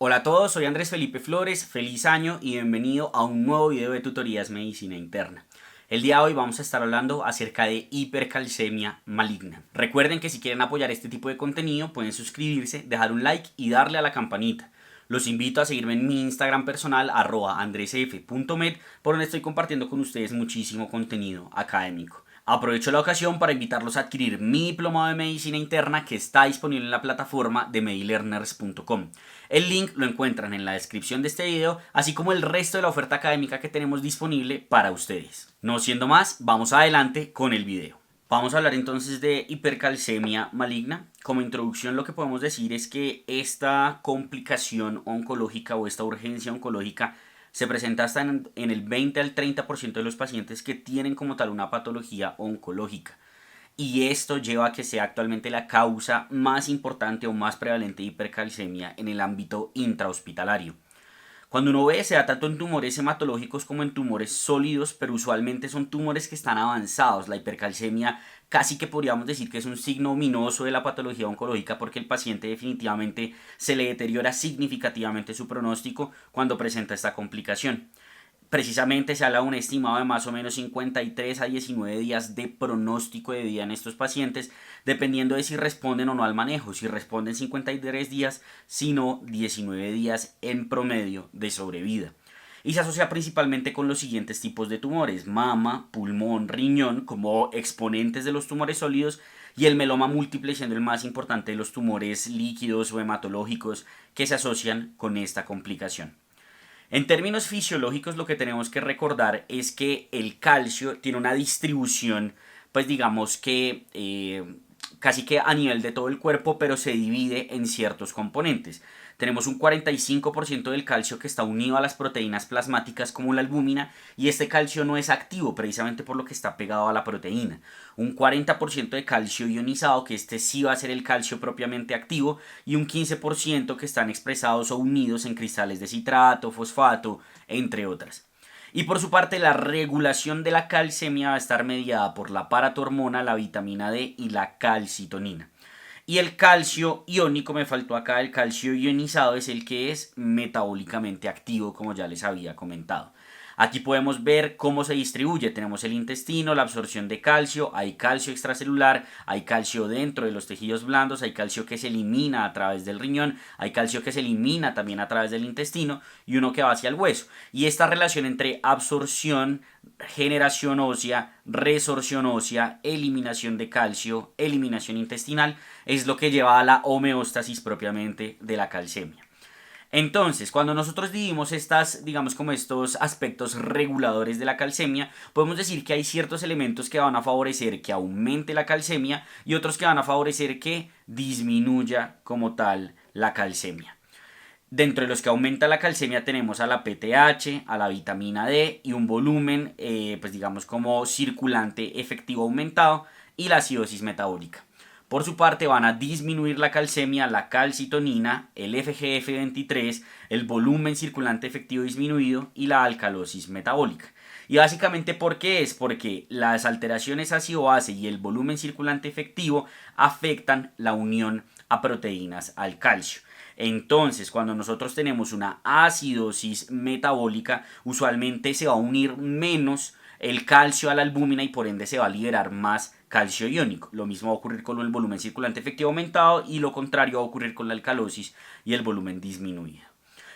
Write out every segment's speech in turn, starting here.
Hola a todos, soy Andrés Felipe Flores, feliz año y bienvenido a un nuevo video de tutorías medicina interna. El día de hoy vamos a estar hablando acerca de hipercalcemia maligna. Recuerden que si quieren apoyar este tipo de contenido pueden suscribirse, dejar un like y darle a la campanita. Los invito a seguirme en mi Instagram personal @andresf.med, por donde estoy compartiendo con ustedes muchísimo contenido académico. Aprovecho la ocasión para invitarlos a adquirir mi diplomado de medicina interna que está disponible en la plataforma de medilearners.com. El link lo encuentran en la descripción de este video, así como el resto de la oferta académica que tenemos disponible para ustedes. No siendo más, vamos adelante con el video. Vamos a hablar entonces de hipercalcemia maligna. Como introducción lo que podemos decir es que esta complicación oncológica o esta urgencia oncológica se presenta hasta en el 20 al 30% de los pacientes que tienen como tal una patología oncológica. Y esto lleva a que sea actualmente la causa más importante o más prevalente de hipercalcemia en el ámbito intrahospitalario. Cuando uno ve, se da tanto en tumores hematológicos como en tumores sólidos, pero usualmente son tumores que están avanzados. La hipercalcemia casi que podríamos decir que es un signo ominoso de la patología oncológica porque el paciente definitivamente se le deteriora significativamente su pronóstico cuando presenta esta complicación. Precisamente se habla de un estimado de más o menos 53 a 19 días de pronóstico de vida en estos pacientes, dependiendo de si responden o no al manejo. Si responden 53 días, sino 19 días en promedio de sobrevida. Y se asocia principalmente con los siguientes tipos de tumores: mama, pulmón, riñón como exponentes de los tumores sólidos, y el meloma múltiple siendo el más importante de los tumores líquidos o hematológicos que se asocian con esta complicación. En términos fisiológicos, lo que tenemos que recordar es que el calcio tiene una distribución, pues digamos que casi que a nivel de todo el cuerpo, pero se divide en ciertos componentes. Tenemos un 45% del calcio que está unido a las proteínas plasmáticas como la albúmina, y este calcio no es activo precisamente por lo que está pegado a la proteína. Un 40% de calcio ionizado, que este sí va a ser el calcio propiamente activo, y un 15% que están expresados o unidos en cristales de citrato, fosfato, entre otras. Y por su parte, la regulación de la calcemia va a estar mediada por la paratormona, la vitamina D y la calcitonina. Y el calcio iónico, me faltó acá, el calcio ionizado es el que es metabólicamente activo, como ya les había comentado. Aquí podemos ver cómo se distribuye. Tenemos el intestino, la absorción de calcio, hay calcio extracelular, hay calcio dentro de los tejidos blandos, hay calcio que se elimina a través del riñón, hay calcio que se elimina también a través del intestino y uno que va hacia el hueso. Y esta relación entre absorción, generación ósea, resorción ósea, eliminación de calcio, eliminación intestinal, es lo que lleva a la homeostasis propiamente de la calcemia. Entonces, cuando nosotros dividimos digamos como estos aspectos reguladores de la calcemia, podemos decir que hay ciertos elementos que van a favorecer que aumente la calcemia y otros que van a favorecer que disminuya como tal la calcemia. Dentro de los que aumenta la calcemia tenemos a la PTH, a la vitamina D y un volumen, pues digamos como circulante efectivo aumentado, y la acidosis metabólica. Por su parte van a disminuir la calcemia, la calcitonina, el FGF23, el volumen circulante efectivo disminuido y la alcalosis metabólica. Y básicamente, ¿por qué es? Porque las alteraciones ácido-base y el volumen circulante efectivo afectan la unión a proteínas al calcio. Entonces, cuando nosotros tenemos una acidosis metabólica, usualmente se va a unir menos el calcio a la albúmina y por ende se va a liberar más calcio iónico. Lo mismo va a ocurrir con el volumen circulante efectivo aumentado y lo contrario va a ocurrir con la alcalosis y el volumen disminuido.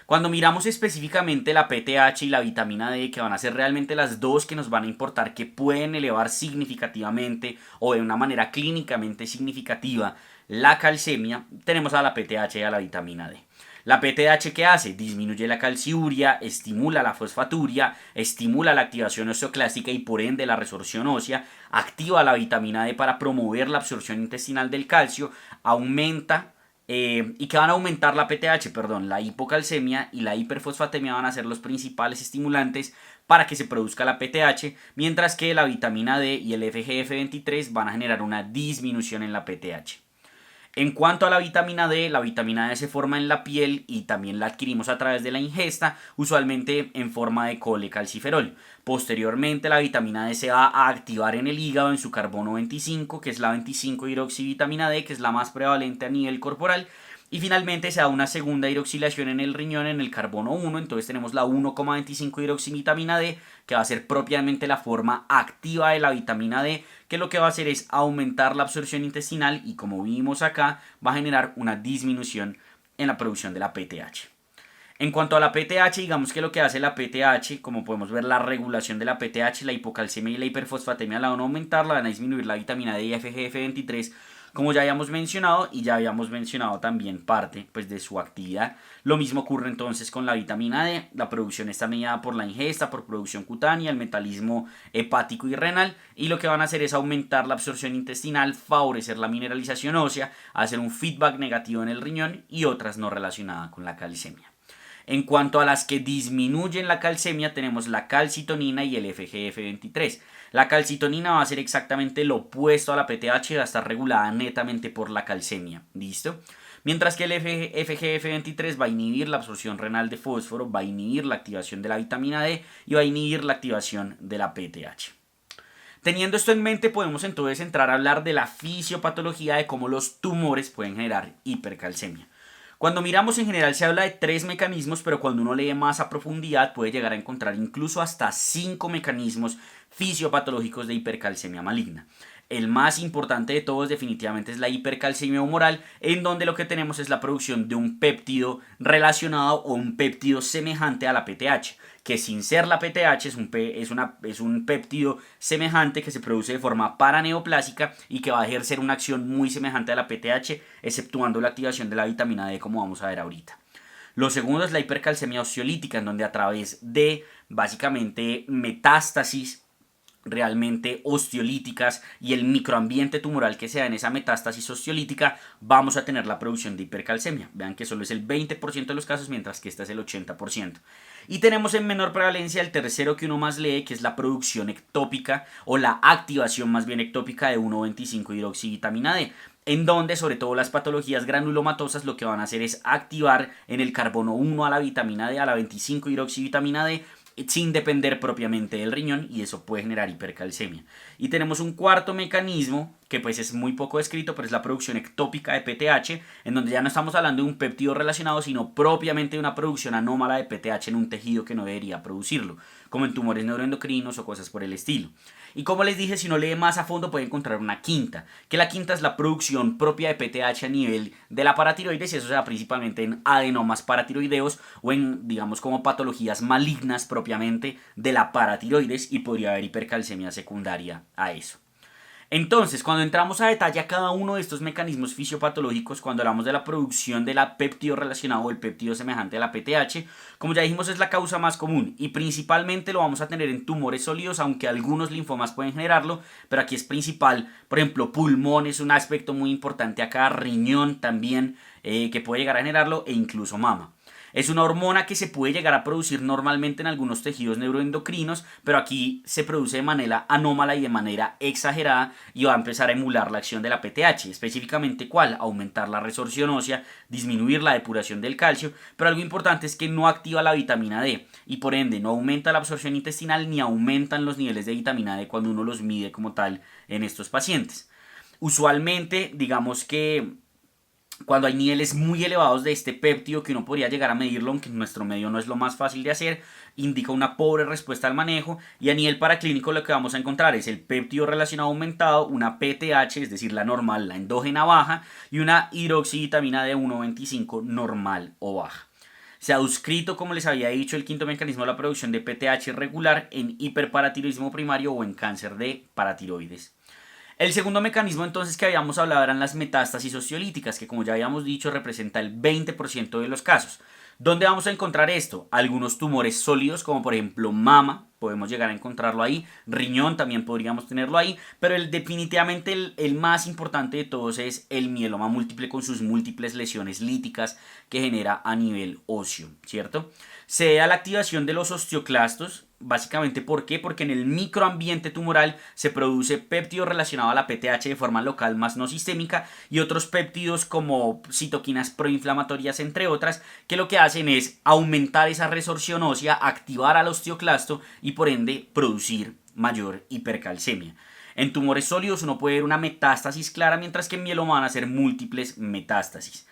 Cuando miramos específicamente la PTH y la vitamina D, que van a ser realmente las dos que nos van a importar, que pueden elevar significativamente o de una manera clínicamente significativa la calcemia, tenemos a la PTH y a la vitamina D. La PTH, ¿qué hace? Disminuye la calciuria, estimula la fosfaturia, estimula la activación osteoclástica y por ende la resorción ósea, activa la vitamina D para promover la absorción intestinal del calcio, aumenta y que van a aumentar la PTH, perdón, la hipocalcemia y la hiperfosfatemia van a ser los principales estimulantes para que se produzca la PTH, mientras que la vitamina D y el FGF23 van a generar una disminución en la PTH. En cuanto a la vitamina D se forma en la piel y también la adquirimos a través de la ingesta, usualmente en forma de colecalciferol. Posteriormente, la vitamina D se va a activar en el hígado en su carbono 25, que es la 25-hidroxivitamina D, que es la más prevalente a nivel corporal, Y finalmente se da una segunda hidroxilación en el riñón en el carbono 1, entonces tenemos la 1,25 hidroxivitamina D, que va a ser propiamente la forma activa de la vitamina D, que lo que va a hacer es aumentar la absorción intestinal y, como vimos acá, va a generar una disminución en la producción de la PTH. En cuanto a la PTH, digamos que lo que hace la PTH, como podemos ver, la regulación de la PTH, la hipocalcemia y la hiperfosfatemia la van a aumentar, la van a disminuir la vitamina D y FGF23, como ya habíamos mencionado, y ya habíamos mencionado también parte pues, de su actividad. Lo mismo ocurre entonces con la vitamina D, la producción está mediada por la ingesta, por producción cutánea, el metabolismo hepático y renal, y lo que van a hacer es aumentar la absorción intestinal, favorecer la mineralización ósea, hacer un feedback negativo en el riñón y otras no relacionadas con la calcemia. En cuanto a las que disminuyen la calcemia, tenemos la calcitonina y el FGF23. La calcitonina va a ser exactamente lo opuesto a la PTH, va a estar regulada netamente por la calcemia. ¿Listo? Mientras que el FGF23 va a inhibir la absorción renal de fósforo, va a inhibir la activación de la vitamina D y va a inhibir la activación de la PTH. Teniendo esto en mente, podemos entonces entrar a hablar de la fisiopatología de cómo los tumores pueden generar hipercalcemia. Cuando miramos en general se habla de 3 mecanismos, pero cuando uno lee más a profundidad puede llegar a encontrar incluso hasta 5 mecanismos fisiopatológicos de hipercalcemia maligna. El más importante de todos definitivamente es la hipercalcemia humoral, en donde lo que tenemos es la producción de un péptido relacionado o un péptido semejante a la PTH, que sin ser la PTH es un péptido semejante que se produce de forma paraneoplásica y que va a ejercer una acción muy semejante a la PTH, exceptuando la activación de la vitamina D, como vamos a ver ahorita. Lo segundo es la hipercalcemia osteolítica, en donde a través de básicamente metástasis realmente osteolíticas y el microambiente tumoral que se da en esa metástasis osteolítica, vamos a tener la producción de hipercalcemia. Vean que solo es el 20% de los casos, mientras que esta es el 80%. Y tenemos en menor prevalencia el tercero que uno más lee, que es la producción ectópica o la activación más bien ectópica de 1,25 hidroxivitamina D, en donde sobre todo las patologías granulomatosas lo que van a hacer es activar en el carbono 1 a la vitamina D, a la 25 hidroxivitamina D, sin depender propiamente del riñón, y eso puede generar hipercalcemia. Y tenemos un cuarto mecanismo que pues es muy poco descrito, pero es la producción ectópica de PTH, en donde ya no estamos hablando de un péptido relacionado, sino propiamente de una producción anómala de PTH en un tejido que no debería producirlo, como en tumores neuroendocrinos o cosas por el estilo. Y como les dije, si uno lee más a fondo puede encontrar una quinta, que la quinta es la producción propia de PTH a nivel de la paratiroides, y eso se da principalmente en adenomas paratiroideos o en, digamos, como patologías malignas propiamente de la paratiroides, y podría haber hipercalcemia secundaria a eso. Entonces, cuando entramos a detalle a cada uno de estos mecanismos fisiopatológicos, cuando hablamos de la producción de la péptido relacionado o el péptido semejante a la PTH, como ya dijimos, es la causa más común y principalmente lo vamos a tener en tumores sólidos, aunque algunos linfomas pueden generarlo, pero aquí es principal. Por ejemplo, pulmón es un aspecto muy importante acá, riñón también, que puede llegar a generarlo, e incluso mama. Es una hormona que se puede llegar a producir normalmente en algunos tejidos neuroendocrinos, pero aquí se produce de manera anómala y de manera exagerada, y va a empezar a emular la acción de la PTH. Específicamente, ¿cuál? Aumentar la resorción ósea, disminuir la depuración del calcio, pero algo importante es que no activa la vitamina D y por ende no aumenta la absorción intestinal ni aumentan los niveles de vitamina D cuando uno los mide como tal en estos pacientes. Usualmente, digamos que cuando hay niveles muy elevados de este péptido, que uno podría llegar a medirlo, aunque en nuestro medio no es lo más fácil de hacer, indica una pobre respuesta al manejo, y a nivel paraclínico lo que vamos a encontrar es el péptido relacionado aumentado, una PTH, es decir, la normal, la endógena baja, y una hidroxivitamina de 1,25 normal o baja. Se ha descrito, como les había dicho, el quinto mecanismo de la producción de PTH irregular en hiperparatiroidismo primario o en cáncer de paratiroides. El segundo mecanismo entonces que habíamos hablado eran las metástasis osteolíticas, que como ya habíamos dicho representa el 20% de los casos. ¿Dónde vamos a encontrar esto? Algunos tumores sólidos, como por ejemplo mama, podemos llegar a encontrarlo ahí, riñón también podríamos tenerlo ahí, pero definitivamente el más importante de todos es el mieloma múltiple, con sus múltiples lesiones líticas que genera a nivel óseo, ¿cierto? Se da la activación de los osteoclastos. Básicamente, ¿por qué? Porque en el microambiente tumoral se produce péptido relacionado a la PTH de forma local más no sistémica, y otros péptidos como citoquinas proinflamatorias, entre otras, que lo que hacen es aumentar esa resorción ósea, activar al osteoclasto y por ende producir mayor hipercalcemia. En tumores sólidos uno puede ver una metástasis clara, mientras que en mieloma van a ser múltiples metástasis.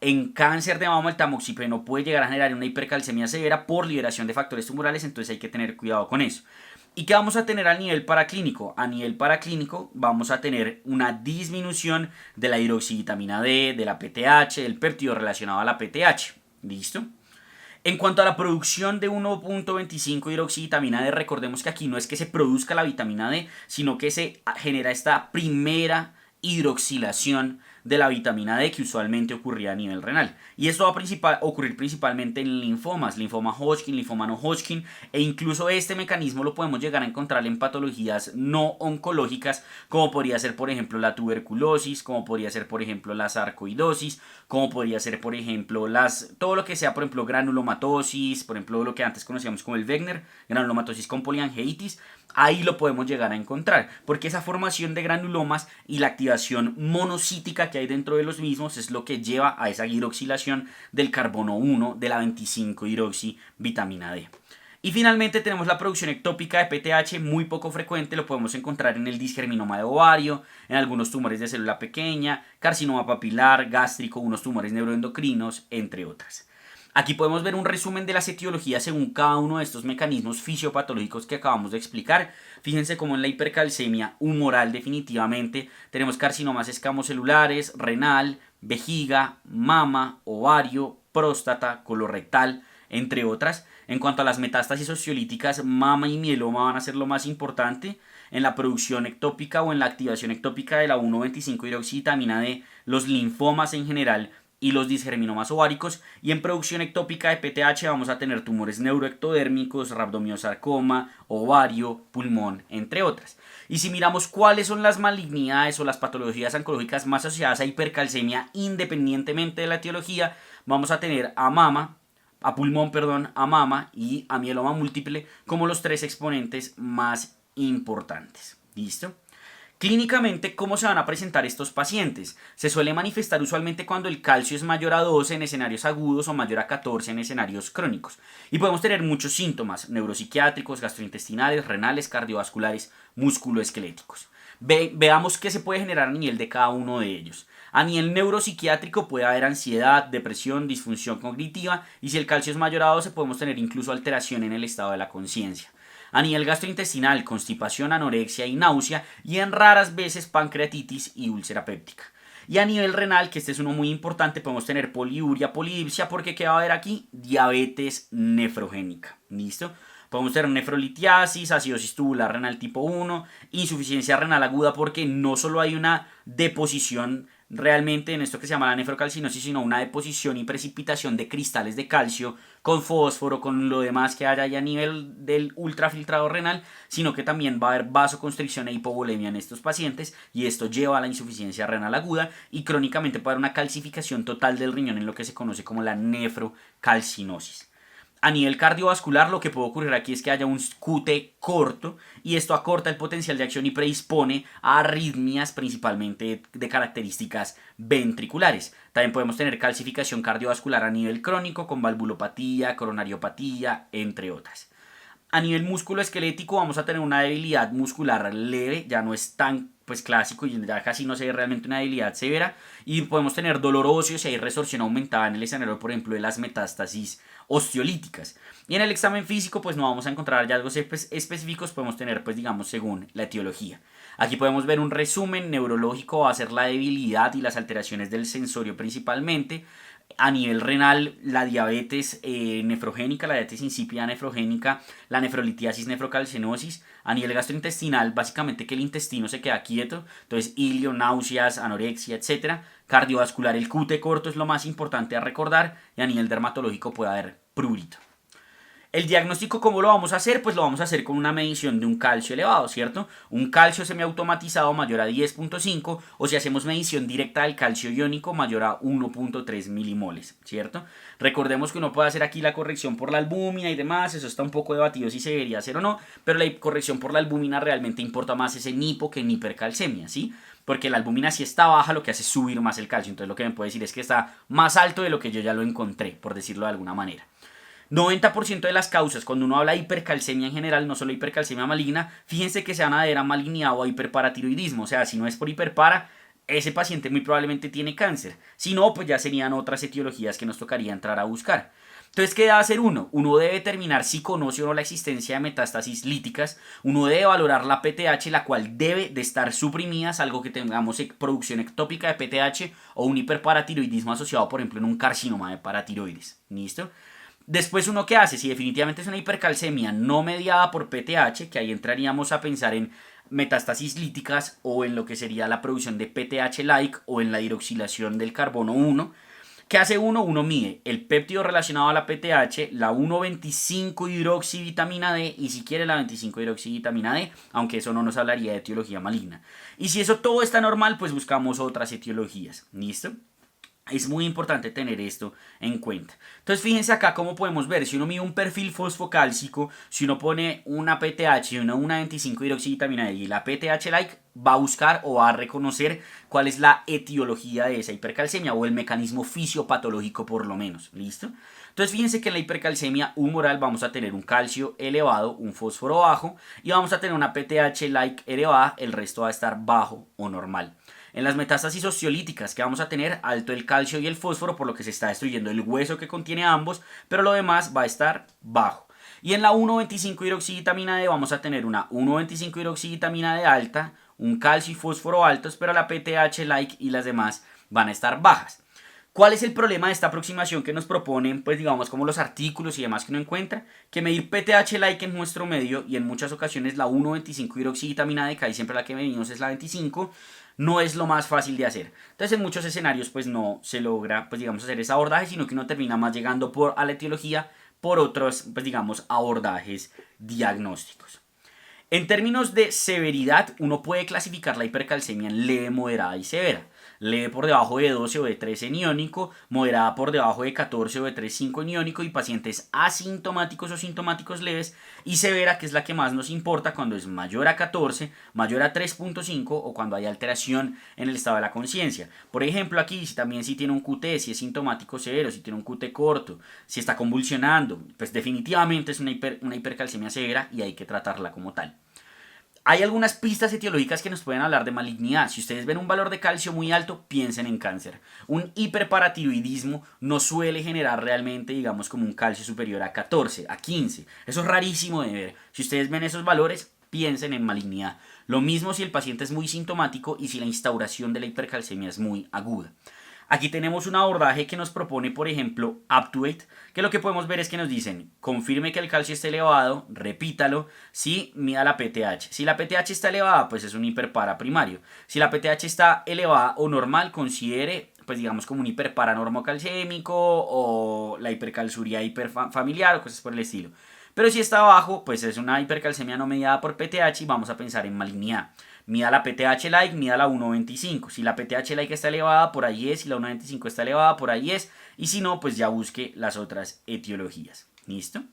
En cáncer de mama el tamoxifeno puede llegar a generar una hipercalcemia severa por liberación de factores tumorales, entonces hay que tener cuidado con eso. ¿Y qué vamos a tener a nivel paraclínico? A nivel paraclínico vamos a tener una disminución de la hidroxivitamina D, de la PTH, del péptido relacionado a la PTH. ¿Listo? En cuanto a la producción de 1.25 hidroxivitamina D, recordemos que aquí no es que se produzca la vitamina D, sino que se genera esta primera hidroxilación de la vitamina D que usualmente ocurría a nivel renal. Y esto va a ocurrir principalmente en linfomas, linfoma Hodgkin, linfoma no Hodgkin, e incluso este mecanismo lo podemos llegar a encontrar en patologías no oncológicas, como podría ser por ejemplo la tuberculosis, como podría ser por ejemplo la sarcoidosis, como podría ser por ejemplo todo lo que sea por ejemplo granulomatosis, por ejemplo lo que antes conocíamos como el Wegener, granulomatosis con poliangeitis. Ahí lo podemos llegar a encontrar, porque esa formación de granulomas y la activación monocítica que hay dentro de los mismos es lo que lleva a esa hidroxilación del carbono 1 de la 25 hidroxivitamina D. Y finalmente tenemos la producción ectópica de PTH, muy poco frecuente, lo podemos encontrar en el disgerminoma de ovario, en algunos tumores de célula pequeña, carcinoma papilar, gástrico, unos tumores neuroendocrinos, entre otras. Aquí podemos ver un resumen de las etiologías según cada uno de estos mecanismos fisiopatológicos que acabamos de explicar. Fíjense cómo en la hipercalcemia humoral definitivamente tenemos carcinomas escamocelulares, renal, vejiga, mama, ovario, próstata, colorectal, entre otras. En cuanto a las metástasis osteolíticas, mama y mieloma van a ser lo más importante. En la producción ectópica o en la activación ectópica de la 1,25 hidroxivitamina D, los linfomas en general y los disgerminomas ováricos, y en producción ectópica de PTH vamos a tener tumores neuroectodérmicos, rabdomiosarcoma, ovario, pulmón, entre otras. Y si miramos cuáles son las malignidades o las patologías oncológicas más asociadas a hipercalcemia independientemente de la etiología, vamos a tener a pulmón, a mama y a mieloma múltiple como los tres exponentes más importantes. ¿Listo? Clínicamente, ¿cómo se van a presentar estos pacientes? Se suele manifestar usualmente cuando el calcio es mayor a 12 en escenarios agudos o mayor a 14 en escenarios crónicos. Y podemos tener muchos síntomas neuropsiquiátricos, gastrointestinales, renales, cardiovasculares, musculoesqueléticos. Veamos qué se puede generar a nivel de cada uno de ellos. A nivel neuropsiquiátrico puede haber ansiedad, depresión, disfunción cognitiva, y si el calcio es mayor a 12 podemos tener incluso alteración en el estado de la conciencia. A nivel gastrointestinal, constipación, anorexia y náusea, y en raras veces pancreatitis y úlcera péptica. Y a nivel renal, que este es uno muy importante, podemos tener poliuria, polidipsia, porque ¿qué va a haber aquí? Diabetes nefrogénica. ¿Listo? Podemos tener nefrolitiasis, acidosis tubular renal tipo 1, insuficiencia renal aguda, porque no solo hay una deposición realmente en esto que se llama la nefrocalcinosis, sino una deposición y precipitación de cristales de calcio con fósforo, con lo demás que haya ahí a nivel del ultrafiltrado renal, sino que también va a haber vasoconstricción e hipovolemia en estos pacientes, y esto lleva a la insuficiencia renal aguda, y crónicamente puede haber una calcificación total del riñón en lo que se conoce como la nefrocalcinosis. A nivel cardiovascular, lo que puede ocurrir aquí es que haya un QT corto, y esto acorta el potencial de acción y predispone a arritmias principalmente de características ventriculares. También podemos tener calcificación cardiovascular a nivel crónico con valvulopatía, coronariopatía, entre otras. A nivel musculoesquelético vamos a tener una debilidad muscular leve, ya no es tan clásico y ya casi no se ve realmente una debilidad severa, y podemos tener dolor óseo si hay resorción aumentada en el escenario, por ejemplo, de las metástasis osteolíticas. Y en el examen físico no vamos a encontrar hallazgos específicos, podemos tener digamos según la etiología. Aquí podemos ver un resumen neurológico, va a ser la debilidad y las alteraciones del sensorio principalmente. A nivel renal, la diabetes nefrogénica, la diabetes insípida nefrogénica, la nefrolitiasis, nefrocalcinosis. A nivel gastrointestinal, básicamente que el intestino se queda quieto, entonces ilio, náuseas, anorexia, etc. Cardiovascular, el QT corto es lo más importante a recordar, y a nivel dermatológico puede haber prurito. El diagnóstico, ¿cómo lo vamos a hacer? Pues lo vamos a hacer con una medición de un calcio elevado, ¿cierto? Un calcio semiautomatizado mayor a 10.5, o si hacemos medición directa del calcio iónico mayor a 1.3 milimoles, ¿cierto? Recordemos que uno puede hacer aquí la corrección por la albúmina y demás, eso está un poco debatido si se debería hacer o no, pero la corrección por la albúmina realmente importa más ese hipo que en hipercalcemia, ¿sí? Porque la albúmina si está baja lo que hace es subir más el calcio, entonces lo que me puede decir es que está más alto de lo que yo ya lo encontré, por decirlo de alguna manera. 90% de las causas, cuando uno habla de hipercalcemia en general, no solo hipercalcemia maligna, fíjense que se van a deber a malignidad o a hiperparatiroidismo, o sea, si no es por hiperpara, ese paciente muy probablemente tiene cáncer. Si no, pues ya serían otras etiologías que nos tocaría entrar a buscar. Entonces, ¿qué debe hacer uno? Uno debe determinar si conoce o no la existencia de metástasis líticas. Uno debe valorar la PTH, la cual debe de estar suprimida, salvo que tengamos producción ectópica de PTH o un hiperparatiroidismo asociado, por ejemplo, en un carcinoma de paratiroides. ¿Listo? Después, ¿uno qué hace? Si definitivamente es una hipercalcemia no mediada por PTH, que ahí entraríamos a pensar en metástasis líticas o en lo que sería la producción de PTH-like o en la hidroxilación del carbono 1. ¿Qué hace uno? Uno mide el péptido relacionado a la PTH, la 1,25-hidroxivitamina D y si quiere la 25-hidroxivitamina D, aunque eso no nos hablaría de etiología maligna. Y si eso todo está normal, pues buscamos otras etiologías. ¿Listo? Es muy importante tener esto en cuenta. Entonces fíjense acá cómo podemos ver, si uno mide un perfil fosfocálcico, si uno pone una PTH y una 25 hidroxivitamina D y la PTH-like, va a buscar o va a reconocer cuál es la etiología de esa hipercalcemia o el mecanismo fisiopatológico por lo menos. ¿Listo? Entonces fíjense que en la hipercalcemia humoral vamos a tener un calcio elevado, un fósforo bajo y vamos a tener una PTH-like elevada, el resto va a estar bajo o normal. En las metástasis osteolíticas que vamos a tener alto el calcio y el fósforo, por lo que se está destruyendo el hueso que contiene ambos, pero lo demás va a estar bajo. Y en la 1,25 hidroxivitamina D vamos a tener una 1,25 hidroxivitamina D alta, un calcio y fósforo altos, pero la PTH-like y las demás van a estar bajas. ¿Cuál es el problema de esta aproximación que nos proponen, pues digamos, como los artículos y demás que uno encuentra? Que medir PTH-like en nuestro medio y en muchas ocasiones la 1,25 hidroxivitamina D, que ahí siempre la que medimos es la 25, no es lo más fácil de hacer. Entonces en muchos escenarios pues no se logra, pues digamos, hacer ese abordaje, sino que uno termina más llegando a la etiología por otros, pues digamos, abordajes diagnósticos. En términos de severidad, uno puede clasificar la hipercalcemia en leve, moderada y severa. Leve por debajo de 12 o de 13 en iónico, moderada por debajo de 14 o de 3,5 en iónico y pacientes asintomáticos o sintomáticos leves, y severa, que es la que más nos importa cuando es mayor a 14, mayor a 3,5 o cuando hay alteración en el estado de la conciencia. Por ejemplo, aquí si tiene un QT, si es sintomático severo, si tiene un QT corto, si está convulsionando, pues definitivamente es una hipercalcemia severa y hay que tratarla como tal. Hay algunas pistas etiológicas que nos pueden hablar de malignidad. Si ustedes ven un valor de calcio muy alto, piensen en cáncer. Un hiperparatiroidismo no suele generar realmente, digamos, como un calcio superior a 14, a 15. Eso es rarísimo de ver. Si ustedes ven esos valores, piensen en malignidad. Lo mismo si el paciente es muy sintomático y si la instauración de la hipercalcemia es muy aguda. Aquí tenemos un abordaje que nos propone, por ejemplo, Aptuate, que lo que podemos ver es que nos dicen, confirme que el calcio esté elevado, repítalo, si mida la PTH. Si la PTH está elevada, pues es un hiperpara primario. Si la PTH está elevada o normal, considere, pues digamos, como un hiperpara normocalcémico o la hipercalciuria hiperfamiliar o cosas por el estilo. Pero si está bajo, pues es una hipercalcemia no mediada por PTH y vamos a pensar en malignidad. Mida la PTH-like, mida la 1,25. Si la PTH-like está elevada, por ahí es. Si la 1,25 está elevada, por ahí es. Y si no, pues ya busque las otras etiologías. ¿Listo?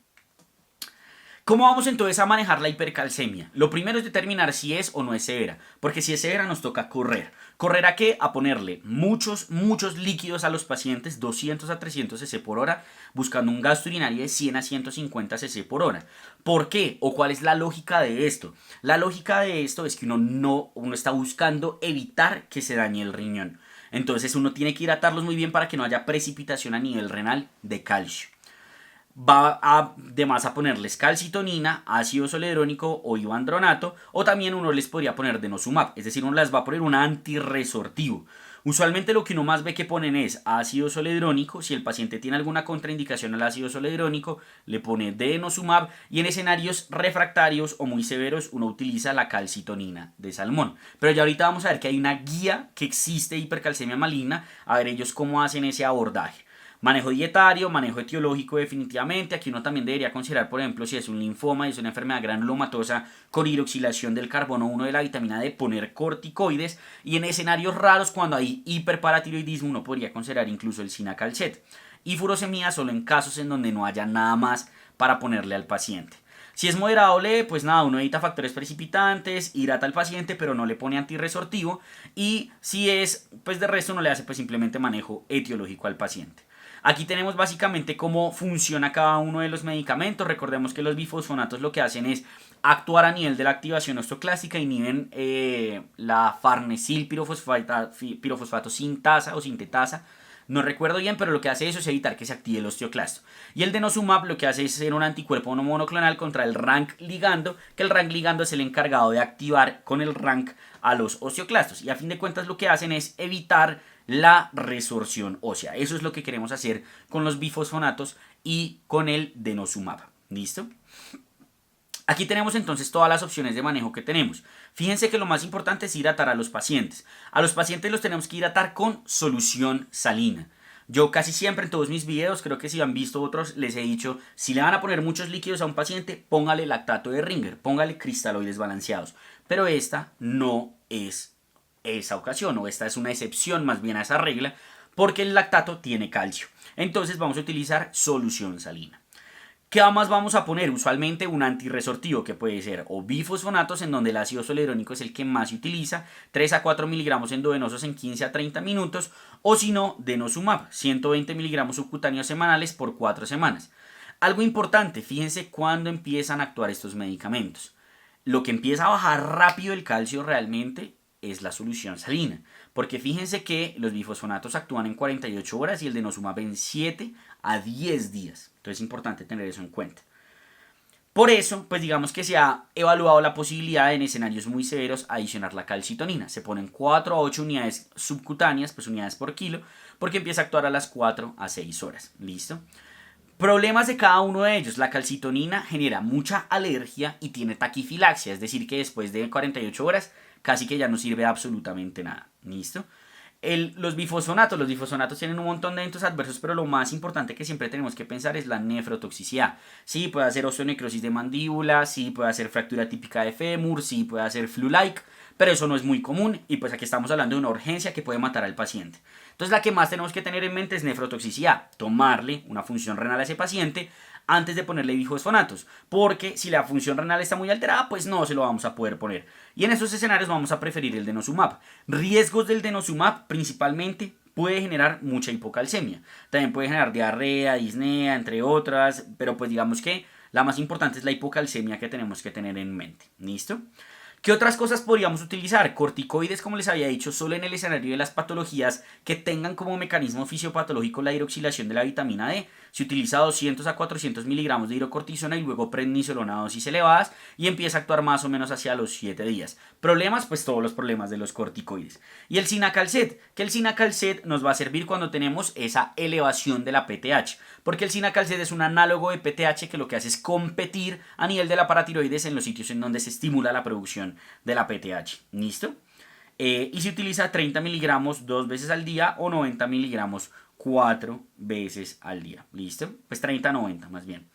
¿Cómo vamos entonces a manejar la hipercalcemia? Lo primero es determinar si es o no es severa, porque si es severa nos toca correr. ¿Correr a qué? A ponerle muchos líquidos a los pacientes, 200 a 300 cc por hora, buscando un gasto urinario de 100 a 150 cc por hora. ¿Por qué? ¿O cuál es la lógica de esto? La lógica de esto es que uno está buscando evitar que se dañe el riñón. Entonces uno tiene que hidratarlos muy bien para que no haya precipitación a nivel renal de calcio. Va además a ponerles calcitonina, ácido soledrónico o ivandronato, o también uno les podría poner denosumab, es decir, uno les va a poner un antirresortivo. Usualmente lo que uno más ve que ponen es ácido soledrónico. Si el paciente tiene alguna contraindicación al ácido soledrónico, le pone denosumab, y en escenarios refractarios o muy severos uno utiliza la calcitonina de salmón. Pero ya ahorita vamos a ver que hay una guía que existe de hipercalcemia maligna, a ver ellos cómo hacen ese abordaje. Manejo dietario, manejo etiológico definitivamente. Aquí uno también debería considerar, por ejemplo, si es un linfoma y es una enfermedad granulomatosa con hidroxilación del carbono 1 de la vitamina D, poner corticoides. Y en escenarios raros, cuando hay hiperparatiroidismo, uno podría considerar incluso el sinacalcet. Y furosemida solo en casos en donde no haya nada más para ponerle al paciente. Si es moderado o leve, pues nada, uno evita factores precipitantes, hidrata al paciente, pero no le pone antirresortivo. Y si es, pues de resto, uno le hace pues simplemente manejo etiológico al paciente. Aquí tenemos básicamente cómo funciona cada uno de los medicamentos. Recordemos que los bifosfonatos lo que hacen es actuar a nivel de la activación osteoclástica, inhiben la farnesil pirofosfato sintasa o sintetasa. No recuerdo bien, pero lo que hace eso es evitar que se active el osteoclasto. Y el denosumab lo que hace es ser un anticuerpo monoclonal contra el RANK ligando, que el RANK ligando es el encargado de activar con el RANK a los osteoclastos. Y a fin de cuentas lo que hacen es evitar la resorción ósea. Eso es lo que queremos hacer con los bifosfonatos y con el denosumab. ¿Listo? Aquí tenemos entonces todas las opciones de manejo que tenemos. Fíjense que lo más importante es hidratar a los pacientes. A los pacientes los tenemos que hidratar con solución salina. Yo casi siempre en todos mis videos, creo que si han visto otros, les he dicho, si le van a poner muchos líquidos a un paciente, póngale lactato de Ringer, póngale cristaloides balanceados. Pero esta no es esa ocasión, o esta es una excepción más bien a esa regla, porque el lactato tiene calcio. Entonces vamos a utilizar solución salina. ¿Qué más vamos a poner? Usualmente un antirresortivo que puede ser o bifosfonatos, en donde el ácido zoledrónico es el que más se utiliza, 3 a 4 miligramos endovenosos en 15 a 30 minutos, o si no, denosumab, 120 miligramos subcutáneos semanales por 4 semanas. Algo importante, fíjense cuándo empiezan a actuar estos medicamentos. Lo que empieza a bajar rápido el calcio realmente es la solución salina, porque fíjense que los bifosfonatos actúan en 48 horas y el denosumab en 7 a 10 días. Entonces es importante tener eso en cuenta. Por eso, pues digamos que se ha evaluado la posibilidad de, en escenarios muy severos, adicionar la calcitonina. Se ponen 4 a 8 unidades subcutáneas, pues unidades por kilo, porque empieza a actuar a las 4 a 6 horas. ¿Listo? Problemas de cada uno de ellos. La calcitonina genera mucha alergia y tiene taquifilaxia, es decir que después de 48 horas casi que ya no sirve absolutamente nada. ¿Listo? Los bifosfonatos tienen un montón de eventos adversos, pero lo más importante que siempre tenemos que pensar es la nefrotoxicidad. Sí, puede hacer osteonecrosis de mandíbula, sí, puede hacer fractura típica de fémur, sí, puede hacer flu-like, pero eso no es muy común y pues aquí estamos hablando de una urgencia que puede matar al paciente. Entonces la que más tenemos que tener en mente es nefrotoxicidad, tomarle una función renal a ese paciente antes de ponerle bifosfonatos, porque si la función renal está muy alterada, pues no se lo vamos a poder poner. Y en esos escenarios vamos a preferir el denosumab. Riesgos del denosumab, principalmente, puede generar mucha hipocalcemia. También puede generar diarrea, disnea, entre otras, pero pues digamos que la más importante es la hipocalcemia que tenemos que tener en mente. ¿Listo? ¿Qué otras cosas podríamos utilizar? Corticoides, como les había dicho, solo en el escenario de las patologías que tengan como mecanismo fisiopatológico la hidroxilación de la vitamina D. Se utiliza 200 a 400 miligramos de hidrocortisona y luego prednisolona a dosis elevadas y empieza a actuar más o menos hacia los 7 días. Problemas, pues todos los problemas de los corticoides. Y el cinacalcet, que el cinacalcet nos va a servir cuando tenemos esa elevación de la PTH, porque el cinacalcet es un análogo de PTH que lo que hace es competir a nivel de la paratiroides en los sitios en donde se estimula la producción de la PTH. ¿Listo? Y se utiliza 30 miligramos 2 veces al día o 90 miligramos 4 veces al día. ¿Listo? Pues 30 a 90 más bien.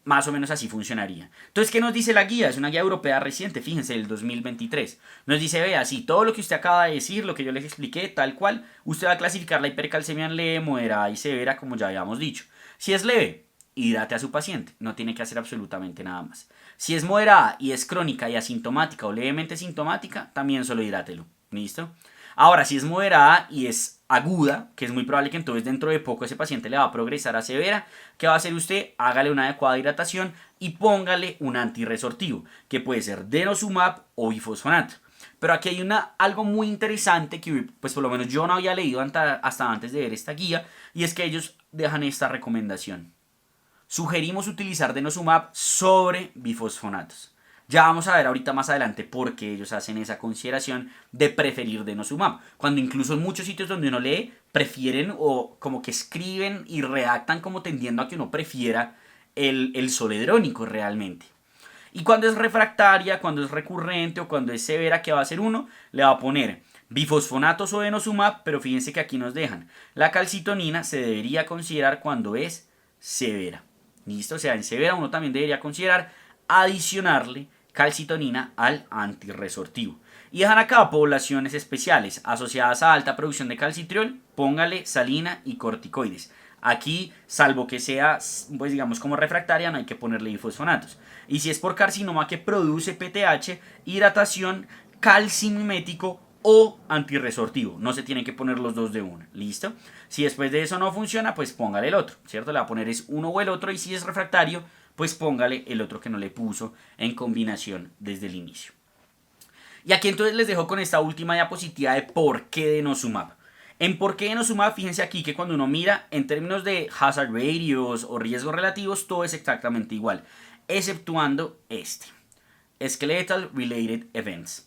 Más o menos así funcionaría. Entonces, ¿qué nos dice la guía? Es una guía europea reciente, fíjense, del 2023. Nos dice, vea, si todo lo que usted acaba de decir, lo que yo les expliqué, tal cual, usted va a clasificar la hipercalcemia en leve, moderada y severa, como ya habíamos dicho. Si es leve, hidrate a su paciente, no tiene que hacer absolutamente nada más. Si es moderada y es crónica y asintomática o levemente sintomática, también solo hidrátelo. ¿Listo? Ahora, si es moderada y es aguda, que es muy probable que entonces dentro de poco ese paciente le va a progresar a severa, ¿qué va a hacer usted? Hágale una adecuada hidratación y póngale un antirresortivo, que puede ser denosumab o bifosfonato. Pero aquí hay algo muy interesante que pues por lo menos yo no había leído hasta antes de ver esta guía, y es que ellos dejan esta recomendación. Sugerimos utilizar denosumab sobre bifosfonatos. Ya vamos a ver ahorita más adelante por qué ellos hacen esa consideración de preferir denosumab. Cuando incluso en muchos sitios donde uno lee, prefieren o como que escriben y redactan como tendiendo a que uno prefiera el zoledrónico realmente. Y cuando es refractaria, cuando es recurrente o cuando es severa, ¿qué va a hacer uno? Le va a poner bifosfonatos o denosumab, pero fíjense que aquí nos dejan. La calcitonina se debería considerar cuando es severa. ¿Listo? O sea, en severa uno también debería considerar adicionarle calcitonina al antirresortivo. Y dejan acá poblaciones especiales asociadas a alta producción de calcitriol, póngale salina y corticoides. Aquí, salvo que sea, pues digamos como refractaria, no hay que ponerle bifosfonatos. Y si es por carcinoma que produce PTH, hidratación, calcimimético o antirresortivo. No se tienen que poner los dos de una. ¿Listo? Si después de eso no funciona, pues póngale el otro, ¿cierto? Le va a poner es uno o el otro, y si es refractario, pues póngale el otro que no le puso en combinación desde el inicio. Y aquí entonces les dejo con esta última diapositiva de por qué denosumab. En por qué denosumab, fíjense aquí que cuando uno mira en términos de hazard ratios o riesgos relativos, todo es exactamente igual, exceptuando este, Skeletal Related Events.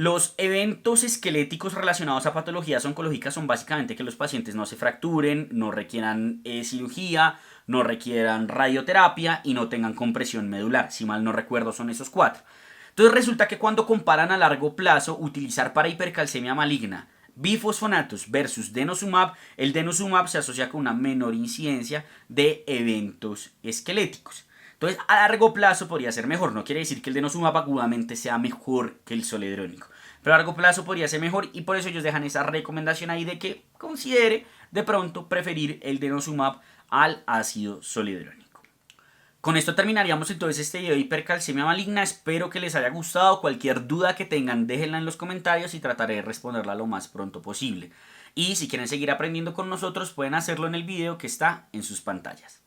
Los eventos esqueléticos relacionados a patologías oncológicas son básicamente que los pacientes no se fracturen, no requieran cirugía, no requieran radioterapia y no tengan compresión medular. Si mal no recuerdo, son esos 4. Entonces resulta que cuando comparan a largo plazo utilizar para hipercalcemia maligna bifosfonatos versus denosumab, el denosumab se asocia con una menor incidencia de eventos esqueléticos. Entonces, a largo plazo podría ser mejor. No quiere decir que el denosumab agudamente sea mejor que el zoledrónico, pero a largo plazo podría ser mejor, y por eso ellos dejan esa recomendación ahí de que considere de pronto preferir el denosumab al ácido zoledrónico. Con esto terminaríamos entonces este video de hipercalcemia maligna. Espero que les haya gustado. Cualquier duda que tengan, déjenla en los comentarios y trataré de responderla lo más pronto posible. Y si quieren seguir aprendiendo con nosotros, pueden hacerlo en el video que está en sus pantallas.